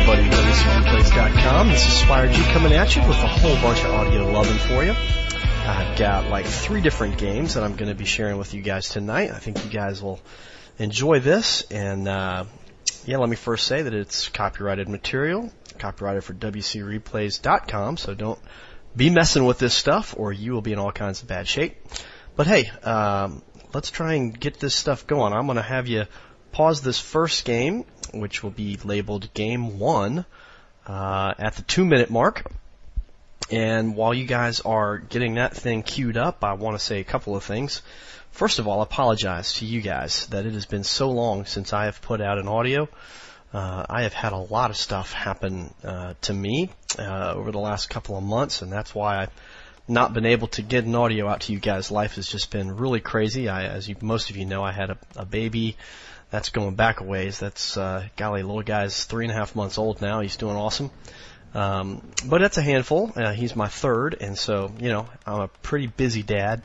everybody, WCRplays.com. This is Speierg coming at you with a whole bunch of audio lovin' for you. I've got like 3 different games that I'm going to be sharing with you guys tonight. I think you guys will enjoy this. And yeah, let me first say that it's copyrighted material, copyrighted for WCRplays.com, so don't be messing with this stuff or you will be in all kinds of bad shape. But hey, let's try and get this stuff going. I'm going to have you pause this first game, which will be labeled Game 1, at the 2-minute mark. And while you guys are getting that thing queued up, I want to say a couple of things. First of all, I apologize to you guys that it has been so long since I have put out an audio. I have had a lot of stuff happen to me over the last couple of months, and that's why I've not been able to get an audio out to you guys. Life has just been really crazy. As most of you know, I had a baby. That's going back a ways. That's, golly, little guy's 3.5 months old now. He's doing awesome. But that's a handful. He's my third, and so, you know, I'm a pretty busy dad.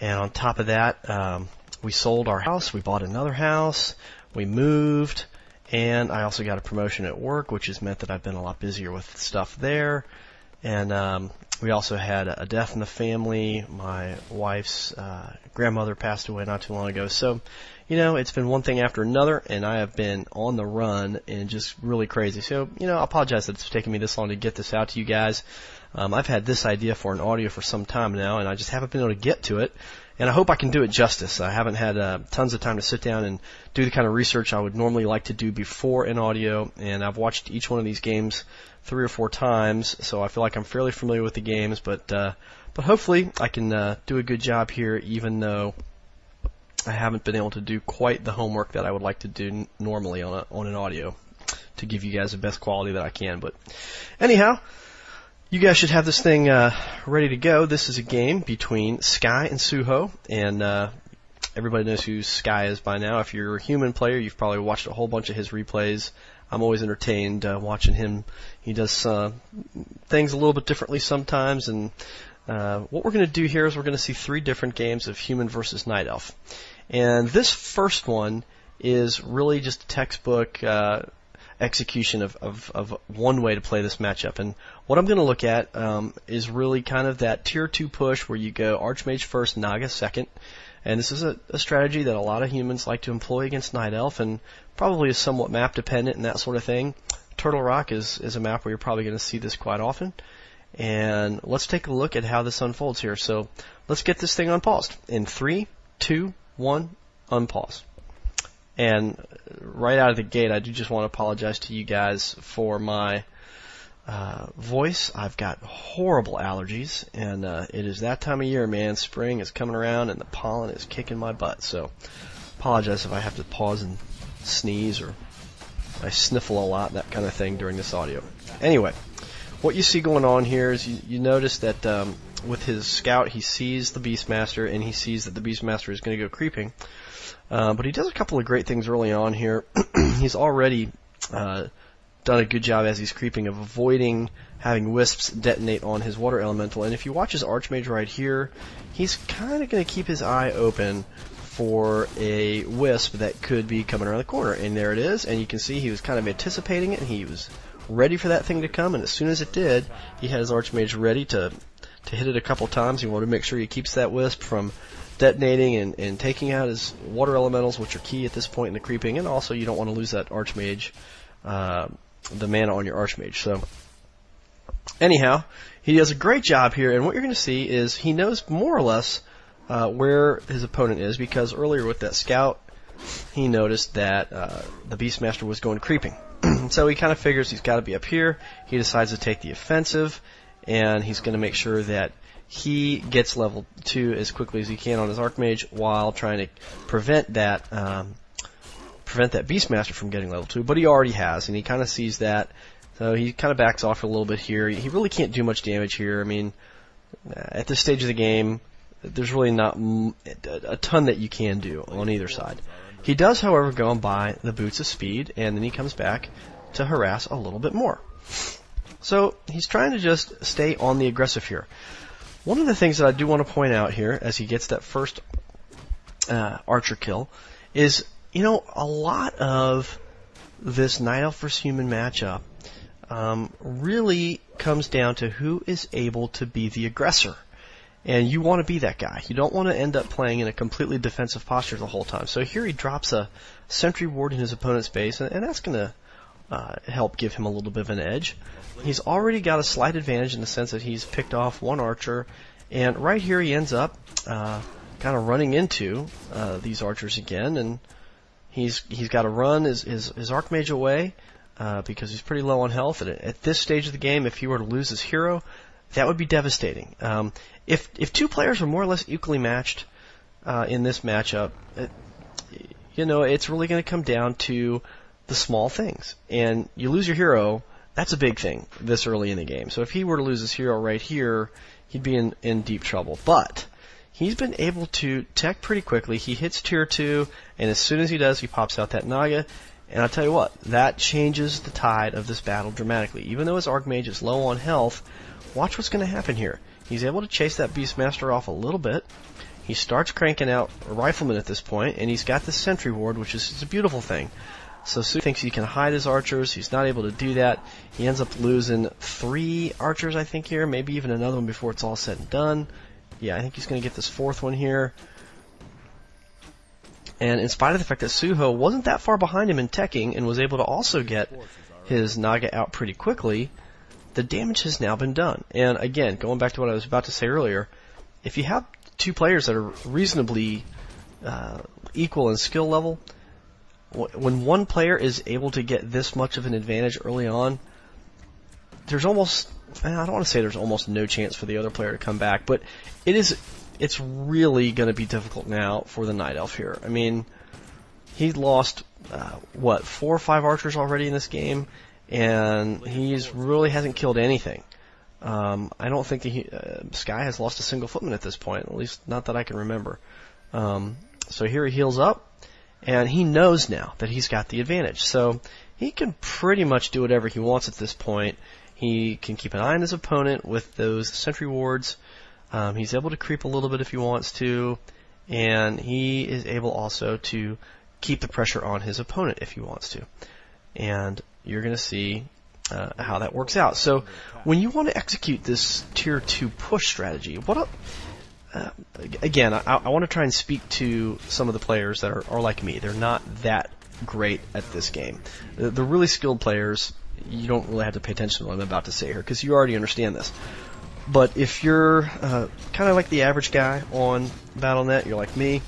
And on top of that, we sold our house. We bought another house. We moved. And I also got a promotion at work, which has meant that I've been a lot busier with stuff there. And we also had a death in the family. My wife's grandmother passed away not too long ago. So, you know, it's been one thing after another, and I have been on the run and just really crazy. So, you know, I apologize that it's taken me this long to get this out to you guys. I've had this idea for an audio for some time now, and I just haven't been able to get to it. And I hope I can do it justice. I haven't had tons of time to sit down and do the kind of research I would normally like to do before an audio, and I've watched each one of these games 3 or 4 times, so I feel like I'm fairly familiar with the games, but hopefully I can do a good job here, even though I haven't been able to do quite the homework that I would like to do normally on an audio to give you guys the best quality that I can. But anyhow, you guys should have this thing ready to go. This is a game between Sky and Suho, and everybody knows who Sky is by now. If you're a human player, you've probably watched a whole bunch of his replays. I'm always entertained watching him. He does things a little bit differently sometimes, and what we're going to do here is we're going to see 3 different games of human versus night elf. And this first one is really just a textbook execution of one way to play this matchup. And what I'm going to look at is really kind of that tier 2 push where you go Arch-Mage first, Naga second. And this is a strategy that a lot of humans like to employ against Night Elf, and probably is somewhat map dependent and that sort of thing. Turtle Rock is a map where you're probably going to see this quite often. And let's take a look at how this unfolds here. So let's get this thing unpaused. In 3, 2, 1, unpause. And right out of the gate, I do just want to apologize to you guys for my voice. I've got horrible allergies, and it is that time of year, man. Spring is coming around, and the pollen is kicking my butt. So apologize if I have to pause and sneeze or I sniffle a lot, that kind of thing during this audio. Anyway, what you see going on here is you notice that with his scout, he sees the Beastmaster, and he sees that the Beastmaster is going to go creeping. But he does a couple of great things early on here. He's already done a good job as he's creeping of avoiding having wisps detonate on his water elemental. And if you watch his Arch-Mage right here, he's kind of going to keep his eye open for a wisp that could be coming around the corner. And there it is, and you can see he was kind of anticipating it, and he was ready for that thing to come, and as soon as it did, he had his Arch-Mage ready to hit it a couple times. He wanted to make sure he keeps that wisp from detonating and taking out his water elementals, which are key at this point in the creeping, and also you don't want to lose that Arch-Mage, the mana on your Arch-Mage. So anyhow, he does a great job here, and what you're going to see is he knows more or less where his opponent is, because earlier with that scout, he noticed that the Beastmaster was going creeping. So he kind of figures he's got to be up here. He decides to take the offensive, and he's going to make sure that he gets level 2 as quickly as he can on his Arch-Mage while trying to prevent that Beastmaster from getting level 2. But he already has, and he kind of sees that. So he kind of backs off a little bit here. He really can't do much damage here. I mean, at this stage of the game, there's really not a ton that you can do on either side. He does, however, go and buy the Boots of Speed, and then he comes back to harass a little bit more. So he's trying to just stay on the aggressive here. One of the things that I do want to point out here, as he gets that first archer kill, is, you know, a lot of this Night Elf vs. Human matchup really comes down to who is able to be the aggressor. And you want to be that guy. You don't want to end up playing in a completely defensive posture the whole time. So here he drops a sentry ward in his opponent's base, and that's going to help give him a little bit of an edge. He's already got a slight advantage in the sense that he's picked off one archer, and right here he ends up kind of running into these archers again, and he's got to run his Arch-Mage away because he's pretty low on health. And at this stage of the game, if he were to lose his hero, that would be devastating. If two players are more or less equally matched in this matchup, it's really going to come down to the small things. And you lose your hero, that's a big thing this early in the game. So if he were to lose his hero right here, he'd be in deep trouble. But he's been able to tech pretty quickly. He hits tier 2, and as soon as he does, he pops out that Naga. And I'll tell you what, that changes the tide of this battle dramatically. Even though his Arch-Mage is low on health, watch what's going to happen here. He's able to chase that Beastmaster off a little bit. He starts cranking out a Rifleman at this point, and he's got this Sentry Ward, which is a beautiful thing. So Su thinks he can hide his archers. He's not able to do that. He ends up losing 3 archers, I think, here. Maybe even another one before it's all said and done. Yeah, I think he's going to get this 4th one here. And in spite of the fact that Suho wasn't that far behind him in teching and was able to also get his Naga out pretty quickly, the damage has now been done. And again, going back to what I was about to say earlier, if you have 2 players that are reasonably equal in skill level, when one player is able to get this much of an advantage early on, there's almost, I don't want to say there's almost no chance for the other player to come back, but it's really going to be difficult now for the Night Elf here. I mean, he lost, 4 or 5 archers already in this game, and he's really hasn't killed anything. I don't think Sky has lost a single footman at this point, at least not that I can remember. So here he heals up, and he knows now that he's got the advantage. So he can pretty much do whatever he wants at this point. He can keep an eye on his opponent with those sentry wards. He's able to creep a little bit if he wants to, and he is able also to keep the pressure on his opponent if he wants to. And you're going to see how that works out. So when you want to execute this tier 2 push strategy, again, I want to try and speak to some of the players that are like me. They're not that great at this game. The really skilled players, you don't really have to pay attention to what I'm about to say here because you already understand this. But if you're kind of like the average guy on Battle.net, you're like me,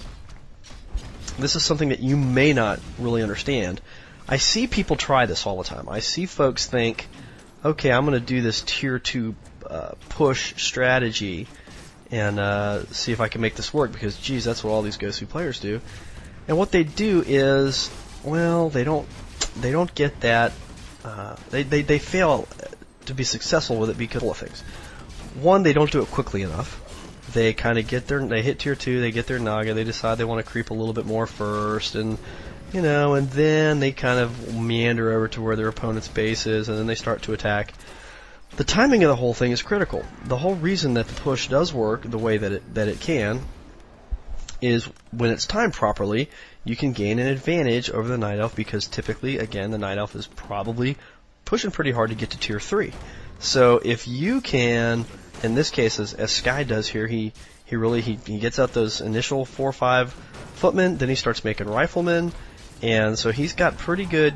this is something that you may not really understand. I see people try this all the time. I see folks think, okay, I'm going to do this tier 2 push strategy and see if I can make this work because, geez, that's what all these gosu players do. And what they do is, well, they don't get that. They fail to be successful with it because of things. One, they don't do it quickly enough. They kind of they hit tier 2, they get their Naga, they decide they want to creep a little bit more first, and then they kind of meander over to where their opponent's base is, and then they start to attack. The timing of the whole thing is critical. The whole reason that the push does work the way that it can is when it's timed properly, you can gain an advantage over the Night Elf because typically, again, the Night Elf is probably pushing pretty hard to get to tier 3. So if you can, in this case, as Sky does here, he gets out those initial 4 or 5 footmen, then he starts making riflemen, and so he's got pretty good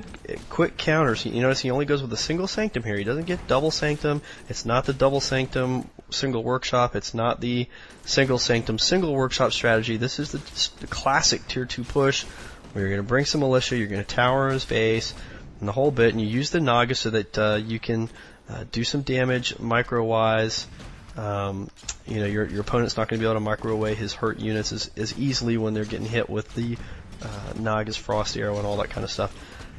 quick counters. You notice he only goes with a single sanctum here. He doesn't get double sanctum. It's not the double sanctum single workshop. It's not the single sanctum single workshop strategy. This is the classic tier 2 push where you're going to bring some militia, you're going to tower his base, and the whole bit, and you use the Naga so that you can do some damage micro-wise. Your opponent's not going to be able to micro away his hurt units as easily when they're getting hit with the Naga's Frost Arrow and all that kind of stuff.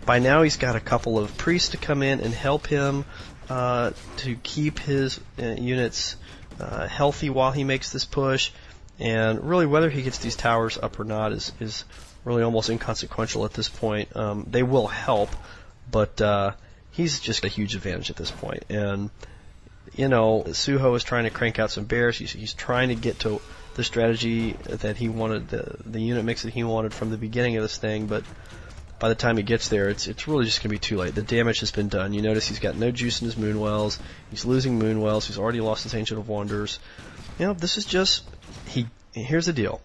By now he's got a couple of priests to come in and help him to keep his units healthy while he makes this push. And really whether he gets these towers up or not is really almost inconsequential at this point. They will help, but he's just got a huge advantage at this point. And Suho is trying to crank out some bears. He's trying to get to the strategy that he wanted, the unit mix that he wanted from the beginning of this thing. But by the time he gets there, it's really just going to be too late. The damage has been done. You notice he's got no juice in his Moonwells. He's losing Moonwells. He's already lost his Ancient of Wonders. You know, this is just... Here's the deal.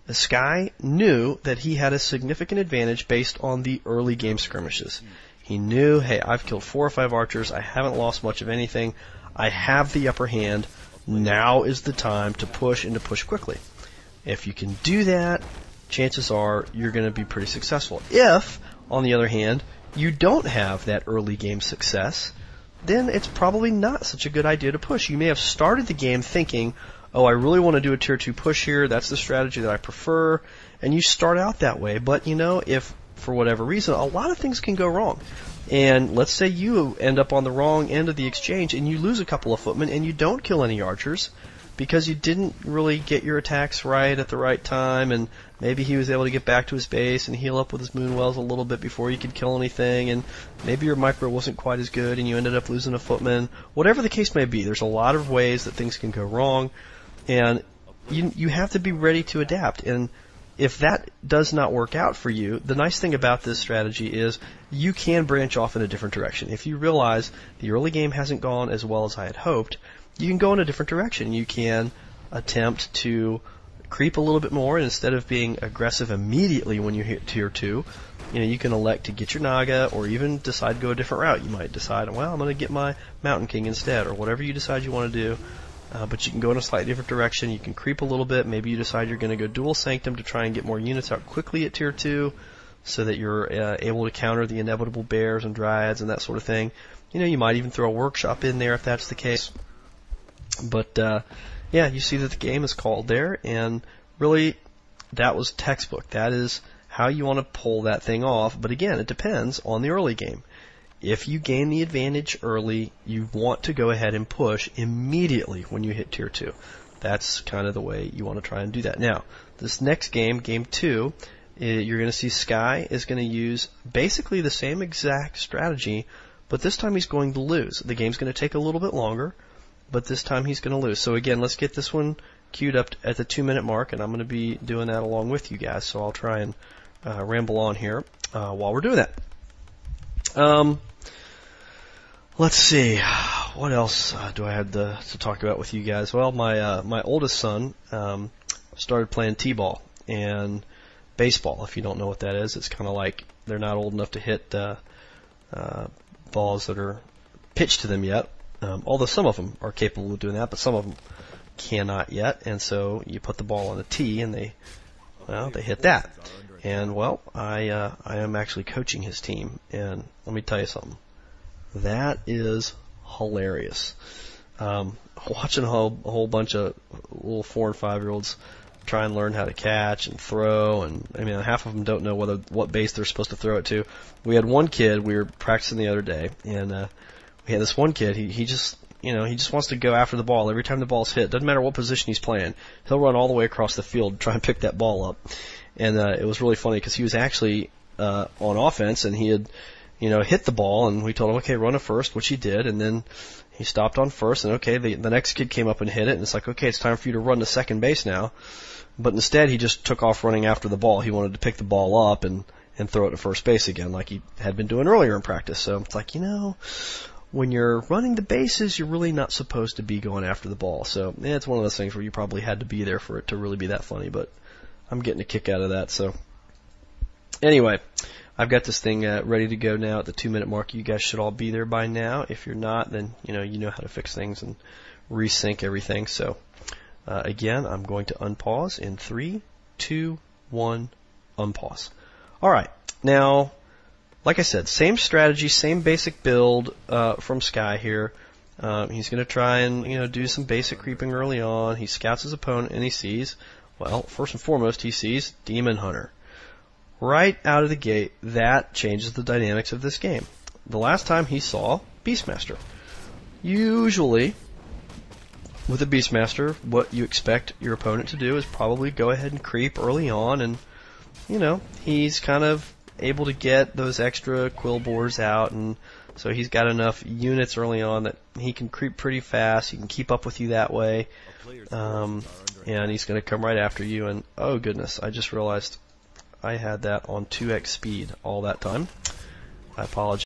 The Sky knew that he had a significant advantage based on the early game skirmishes. He knew, hey, I've killed 4 or 5 archers. I haven't lost much of anything. I have the upper hand. Now is the time to push and to push quickly. If you can do that, chances are you're going to be pretty successful. If, on the other hand, you don't have that early game success, then it's probably not such a good idea to push. You may have started the game thinking, oh, I really want to do a tier 2 push here, that's the strategy that I prefer, and you start out that way. But, you know, if for whatever reason, a lot of things can go wrong. And let's say you end up on the wrong end of the exchange and you lose a couple of footmen and you don't kill any archers because you didn't really get your attacks right at the right time, and maybe he was able to get back to his base and heal up with his Moonwells a little bit before you could kill anything, and maybe your micro wasn't quite as good and you ended up losing a footman. Whatever the case may be, there's a lot of ways that things can go wrong, and you have to be ready to adapt. And if that does not work out for you, the nice thing about this strategy is you can branch off in a different direction. If you realize the early game hasn't gone as well as I had hoped, you can go in a different direction. You can attempt to creep a little bit more, and instead of being aggressive immediately when you hit tier 2, you know, you can elect to get your Naga, or even decide to go a different route. You might decide, well, I'm going to get my Mountain King instead, or whatever you decide you want to do. But you can go in a slightly different direction. You can creep a little bit. Maybe you decide you're going to go dual Sanctum to try and get more units out quickly at tier 2, so that you're able to counter the inevitable bears and dryads and that sort of thing. You know, you might even throw a workshop in there if that's the case. But yeah, you see that the game is called there, and really, that was textbook. That is how you want to pull that thing off. But again, it depends on the early game. If you gain the advantage early, you want to go ahead and push immediately when you hit tier 2. That's kind of the way you want to try and do that. Now, this next game, game 2, you're going to see Sky is going to use basically the same exact strategy, but this time he's going to lose. The game's going to take a little bit longer, but this time he's going to lose. So again, let's get this one queued up at the 2-minute mark, and I'm going to be doing that along with you guys, so I'll try and ramble on here while we're doing that. Let's see, what else do I have to talk about with you guys? Well, my oldest son started playing t-ball and baseball. If you don't know what that is, it's kind of like they're not old enough to hit balls that are pitched to them yet. Although some of them are capable of doing that, but some of them cannot yet. And so you put the ball on a tee, and they hit that. And well, I am actually coaching his team, and let me tell you something. That is hilarious. Watching a whole bunch of little 4 and 5-year-olds try and learn how to catch and throw, and I mean, half of them don't know what base they're supposed to throw it to. We had one kid, we were practicing the other day, and we had this one kid, he just wants to go after the ball every time the ball's hit. Doesn't matter what position he's playing. He'll run all the way across the field to try and pick that ball up. And it was really funny because he was actually on offense, and he had hit the ball, and we told him, okay, run to first, which he did, and then he stopped on first, and okay, the next kid came up and hit it, and it's like, okay, it's time for you to run to second base now. But instead, he just took off running after the ball. He wanted to pick the ball up and throw it to first base again, like he had been doing earlier in practice. So it's like, when you're running the bases, you're really not supposed to be going after the ball. So yeah, it's one of those things where you probably had to be there for it to really be that funny, but I'm getting a kick out of that. So anyway, I've got this thing ready to go now at the 2-minute mark. You guys should all be there by now. If you're not, then you know how to fix things and resync everything. So again, I'm going to unpause in 3, 2, 1, unpause. All right, now, like I said, same strategy, same basic build from Sky here. He's going to try and do some basic creeping early on. He scouts his opponent and he sees, well, first and foremost, he sees Demon Hunter. Right out of the gate, that changes the dynamics of this game. The last time he saw Beastmaster. Usually, with a Beastmaster, what you expect your opponent to do is probably go ahead and creep early on, and he's kind of able to get those extra quill boars out, and so he's got enough units early on that he can creep pretty fast. He can keep up with you that way, and he's going to come right after you. And oh goodness, I just realized I had that on 2x speed all that time. I apologize.